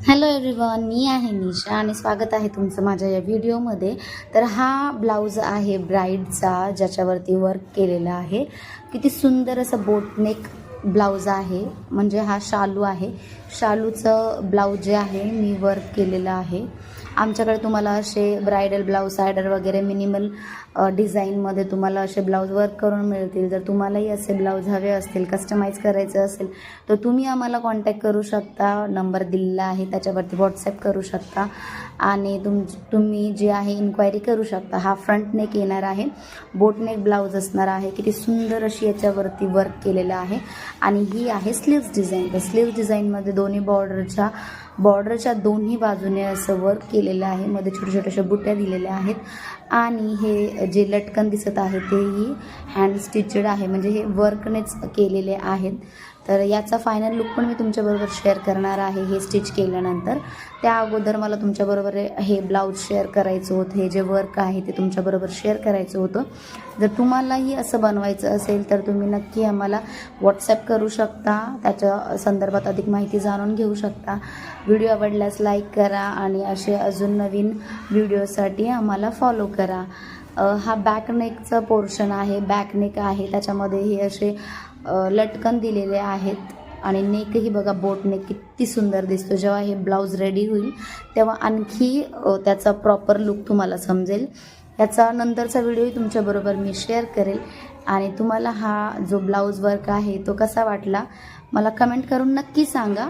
Hello everyone, मी आहे निशा आणि स्वागत आहे तुमचं माझ्या या व्हिडिओमध्ये. तर हा ब्लाऊज आहे ब्राईडचा, ज्याच्यावरती वर्क केलेला आहे. किती सुंदर असं बोटनेक ब्लाऊज आहे. म्हणजे हा शालू आहे. शालूचं ब्लाऊज जे आहे मी वर्क केलेलं आहे. आमच्याकडे तुम्हाला असे ब्रायडल ब्लाऊज सायडर वगैरे मिनिमल डिझाईनमध्ये तुम्हाला असे ब्लाऊज वर्क करून मिळतील. जर तुम्हालाही असे ब्लाऊज हवे असतील, कस्टमाइज करायचं असेल, तर तुम्ही आम्हाला कॉन्टॅक्ट करू शकता. नंबर दिलेला आहे त्याच्यावरती व्हॉट्सॲप करू शकता आणि तुम्ही जे आहे इन्क्वायरी करू शकता. हा फ्रंट नेक येणार आहे, बोट नेक ब्लाऊज असणार आहे. किती सुंदर अशी याच्यावरती वर्क केलेलं आहे. आणि ही आहे स्लीव्स डिझाईन. तर स्लीव्स डिझाईनमध्ये दोन्ही बॉर्डरच्या दोन्ही बाजूने असं वर्क केलेलं आहे. मध्ये छोट्या छोट्याशा बुट्ट्या दिलेल्या आहेत. आणि हे जे लटकन दिसत आहे तेही हँड स्टिचड आहे, म्हणजे हे वर्कनेच केलेले आहेत. तर याचा फायनल लुक पण मी तुमच्याबरोबर शेअर करणार आहे हे स्टिच केल्यानंतर. त्या अगोदर मला तुमच्याबरोबर हे ब्लाऊज शेअर करायचं होतं. हे जे वर्क आहे ते तुमच्याबरोबर शेअर करायचं होतं. जर तुम्हालाही असं बनवायचं असेल तर तुम्ही नक्की आम्हाला व्हॉट्सॲप करू शकता. त्याच्या संदर्भात अधिक माहिती जाणून घेऊ शकता. व्हिडिओ आवडल्यास लाईक करा आणि असे अजून नवीन व्हिडिओसाठी आम्हाला फॉलो करा. हा बॅक नेकचा पोर्शन आहे, बॅक नेक आहे. त्याच्यामध्ये हे असे लटकन दिलेले आहेत आणि नेकही बघा, बोट नेक किती सुंदर दिसतो. जेव्हा हे ब्लाऊज रेडी होईल तेव्हा आणखी त्याचा प्रॉपर लुक तुम्हाला समजेल. याचा नंतरचा व्हिडिओही तुमच्याबरोबर मी शेअर करेल. आणि तुम्हाला हा जो ब्लाऊज वर्क आहे तो कसा वाटला मला कमेंट करून नक्की सांगा.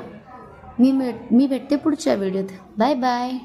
मी भेटते पुढच्या व्हिडिओत. Bye bye.